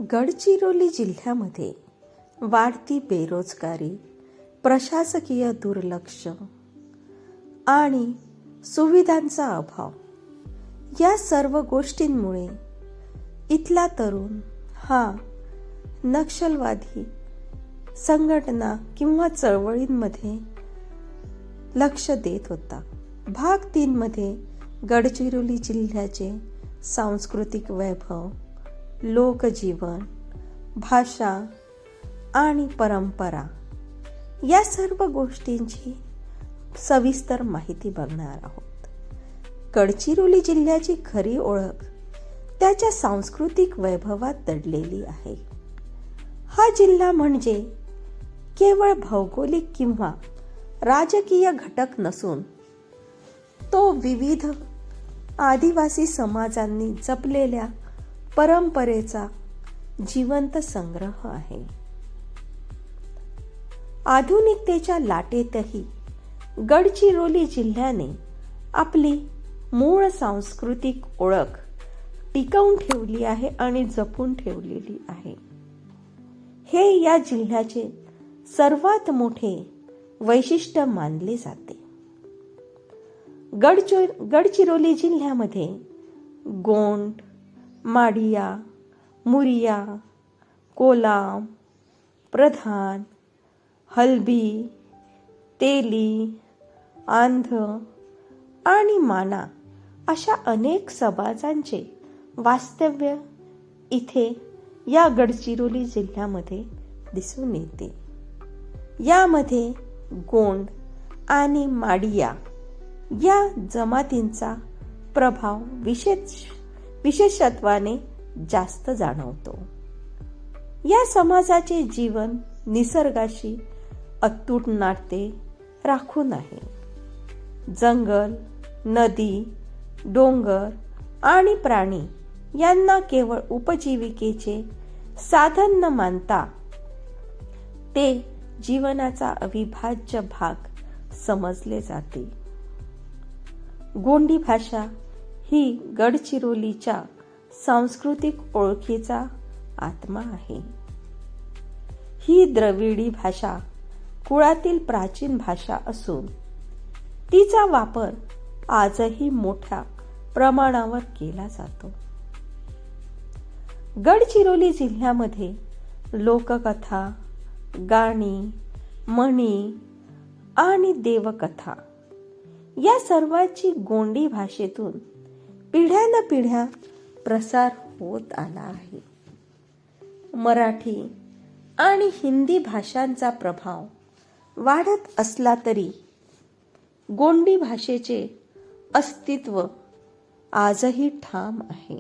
गडचिरोली जिल्ह्यामध्ये वाढती बेरोजगारी, प्रशासकीय दुर्लक्ष आणि सुविधांचा अभाव या सर्व गोष्टींमुळे इथला तरुण हा नक्षलवादी संघटना किंवा चळवळींमध्ये लक्ष देत होता. भाग 3 मध्ये गडचिरोली जिल्ह्याचे सांस्कृतिक वैभव, लोकजीवन, भाषा आणि परंपरा या सर्व गोष्टींची सविस्तर माहिती बघणार आहोत. गडचिरोली जिल्ह्याची खरी ओळख त्याच्या सांस्कृतिक वैभवात दडलेली आहे. हा जिल्हा म्हणजे केवळ भौगोलिक किंवा राजकीय घटक नसून तो विविध आदिवासी समाजांनी जपलेल्या परंपरेचा जिवंत संग्रह आहे. आधुनिकतेच्या लाटेतही गडचिरोली जिल्ह्याने आपली मूळ सांस्कृतिक ओळख टिकवून ठेवली आहे आणि जपून ठेवलेली आहे. हे या जिल्ह्याचे सर्वात मोठे वैशिष्ट्य मानले जाते. गडचिरोली जिल्ह्यामध्ये गोंड, माडिया, मुरिया, कोलाम, प्रधान, हलबी, तेली, आंध्र आणि माना अशा अनेक समाजांचे वास्तव्य इथे या गडचिरोली जिल्ह्यामध्ये दिसून येते. यामध्ये गोंड आणि माडिया या जमातींचा प्रभाव विशेषत्वाने जास्त जाणवतो. या समाजाचे जीवन निसर्गाशी अतूट नाते राखून आहे. जंगल, नदी, डोंगर आणि प्राणी यांना केवळ उपजीविकेचे साधन न मानता ते जीवनाचा अविभाज्य भाग समजले जाते. गोंडी भाषा ही गडचिरोलीच्या सांस्कृतिक ओळखीचा आत्मा आहे. ही द्रविडी भाषा कुळातील प्राचीन भाषा असून तिचा वापर आजही मोठ्या प्रमाणावर केला जातो. गडचिरोली जिल्ह्यामध्ये लोककथा, गाणी, म्हणी आणि देवकथा या सर्वांची गोंडी भाषेतून पिढ्यानपिढ्या प्रसार होत आला आहे. मराठी आणि हिंदी भाषांचा प्रभाव वाढत असला तरी गोंडी भाषेचे अस्तित्व आजही ठाम आहे.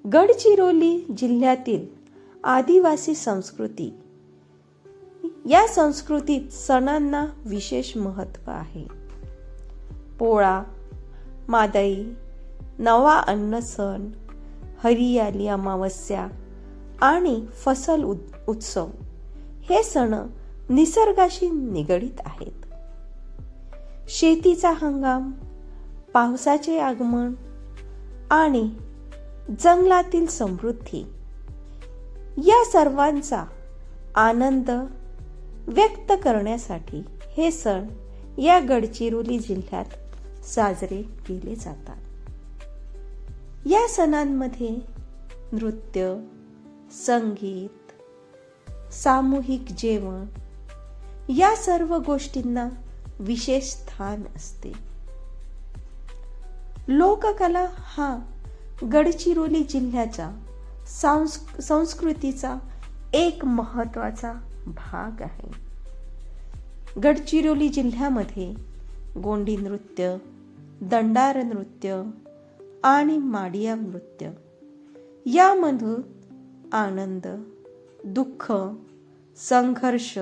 गडचिरोली जिल्ह्यातील आदिवासी संस्कृती या संस्कृतीत सणांना विशेष महत्त्व आहे. पोळा, मादई, नवा अन्न सण, हरियाली अमावस्या आणि फसल उत्सव हे सण निसर्गाशी निगडित आहेत. शेतीचा हंगाम, पावसाचे आगमन आणि जंगलातील समृद्धी या सर्वांचा आनंद व्यक्त करण्यासाठी हे सण या गडचिरोली जिल्ह्यात साजरे केले जातात. या सणांमध्ये नृत्य, संगीत, सामूहिक जेवण या सर्व गोष्टींना विशेष स्थान असते. लोककला हा गडचिरोली जिल्ह्याच्या संस्कृतीचा एक महत्त्वाचा भाग आहे. गडचिरोली जिल्ह्यामध्ये गोंडी नृत्य, दंडार नृत्य आणि माडिया नृत्य यामधून आनंद, दुःख, संघर्ष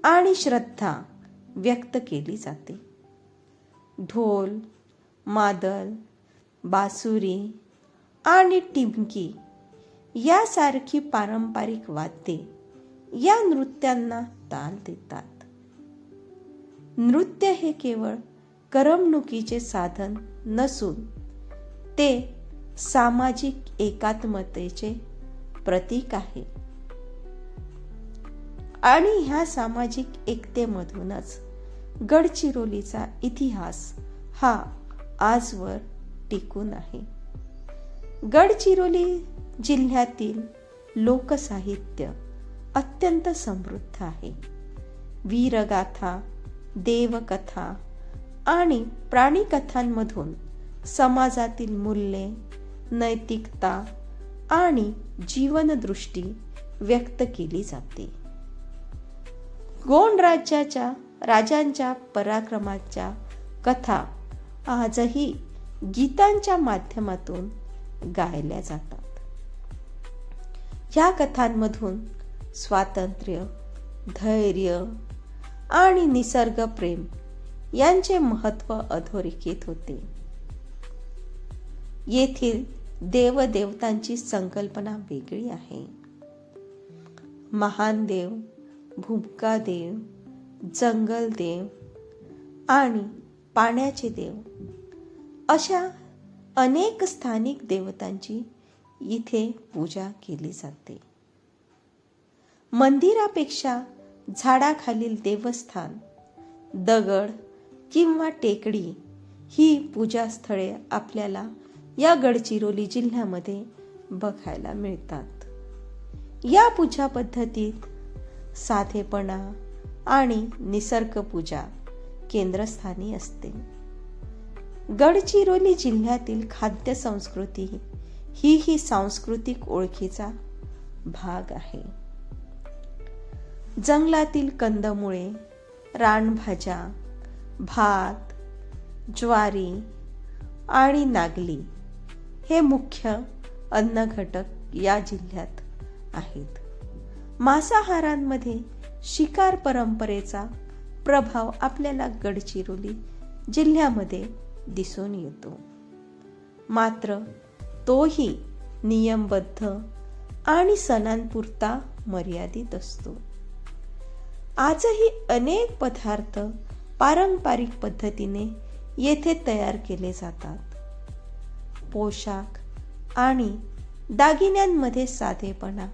आणि श्रद्धा व्यक्त केली जाते. ढोल, मादल, बासुरी आणि टिमकी यासारखी पारंपरिक वाद्ये या नृत्यांना ताल देतात. नृत्य हे केवळ करमणुकीचे साधन नसून ते सामाजिक एकात्मतेचे प्रतीक आहे. आणि ह्या सामाजिक एकतेमधूनच गडचिरोलीचा इतिहास हा आजवर टिकून आहे. गडचिरोली जिल्ह्यातील लोकसाहित्य अत्यंत समृद्ध आहे. वीरगाथा, देवकथा आणि प्राणीकथांमधून समाजातील मूल्ये, नैतिकता आणि जीवनदृष्टी व्यक्त केली जाते. गोंड राजांच्या पराक्रमाच्या कथा आजही गीतांच्या माध्यमातून गायल्या जातात. या कथांमधून स्वातंत्र्य, धैर्य आणि निसर्ग प्रेम यांचे महत्त्व अधोरेखित होते. येथील देवदेवतांची संकल्पना वेगळी आहे. महान देव, भूमिका देव, जंगल देव आणि पाण्याचे देव अशा अनेक स्थानिक देवतांची इथे पूजा केली जाते. मंदिरापेक्षा झाडाखालील देवस्थान, दगड किंवा टेकडी ही पूजास्थळे आपल्याला या गडचिरोली जिल्ह्यामध्ये बघायला मिळतात. या पूजा पद्धतीत साधेपणा आणि निसर्ग पूजा केंद्रस्थानी असते. गडचिरोली जिल्ह्यातील खाद्य संस्कृती ही सांस्कृतिक ओळखीचा भाग आहे. जंगलातील कंदमुळे, रानभाज्या, भात, ज्वारी आणि नागली हे मुख्य अन्न घटक या जिल्ह्यात आहेत. मांसाहारांमध्ये शिकार परंपरेचा प्रभाव आपल्याला गडचिरोली जिल्ह्यामध्ये दिसून येतो. मात्र तोही नियमबद्ध आणि सणांपुरता मर्यादित असतो. आजही अनेक पदार्थ पारंपरिक पद्धतीने येथे तयार केले जातात. पोशाख आणि दागिन्यांमध्ये साधेपणा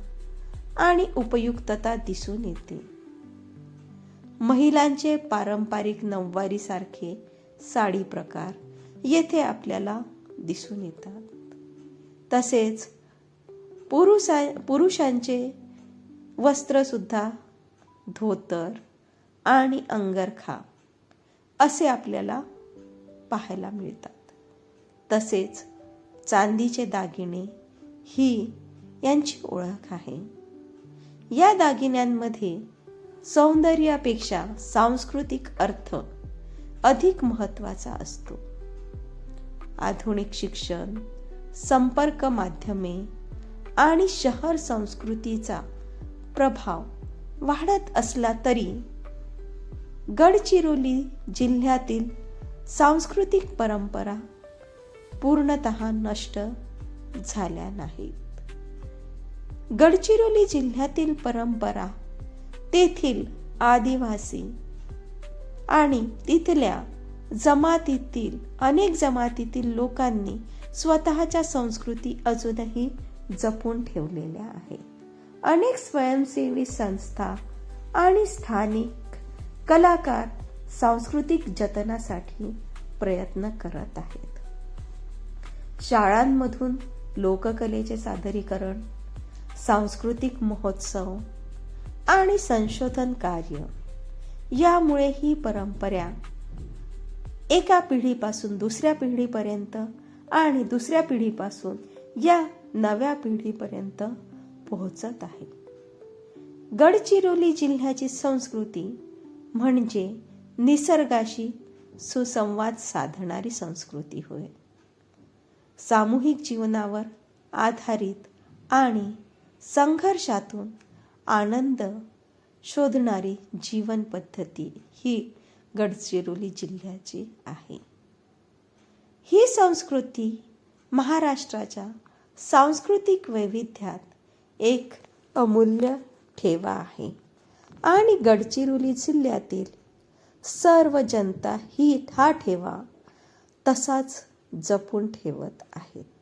आणि उपयुक्तता दिसून येते. महिलांचे पारंपरिक नऊवारी सारखे साडी प्रकार येथे आपल्याला दिसून येतात. तसेच पुरुषांचे वस्त्र सुद्धा धोतर आणि अंगरखा असे आपल्याला पाहायला मिळतात. तसेच चांदीचे दागिने ही यांची ओळख आहे. या दागिन्यांमध्ये सौंदर्यापेक्षा सांस्कृतिक अर्थ अधिक महत्त्वाचा असतो. आधुनिक शिक्षण, संपर्क माध्यमे आणि शहर संस्कृतीचा प्रभाव वाढत असला तरी गडचिरोली जिल्ह्यातील सांस्कृतिक परंपरा पूर्णतः नष्ट झाल्या नाहीत. गडचिरोली जिल्ह्यातील परंपरा तेथील आदिवासी आणि तिथल्या अनेक जमातीतील लोकांनी स्वतःच्या संस्कृती अजूनही जपून ठेवलेल्या आहेत. अनेक स्वयंसेवी संस्था आणि स्थानिक कलाकार सांस्कृतिक जतनासाठी प्रयत्न करत आहेत. शाळांमधून लोककलेचे सादरीकरण, सांस्कृतिक महोत्सव आणि संशोधन कार्य यामुळे ही परंपरा एका पिढीपासून दुसऱ्या पिढीपर्यंत आणि दुसऱ्या पिढीपासून या नव्या पिढीपर्यंत पोहोचत आहे. गडचिरोली जिल्ह्याची संस्कृती म्हणजे निसर्गाशी सुसंवाद साधणारी संस्कृती होय. सामूहिक जीवनावर आधारित आणि संघर्षातून आनंद शोधणारी जीवन पद्धती ही गडचिरोली जिल्ह्याची आहे. ही संस्कृती महाराष्ट्राच्या सांस्कृतिक वैविध्यात एक अमूल्य ठेवा आहे आणि गडचिरोली जिल्ह्यातील सर्व जनता हा ठेवा तसाच जपून ठेवत आहेत.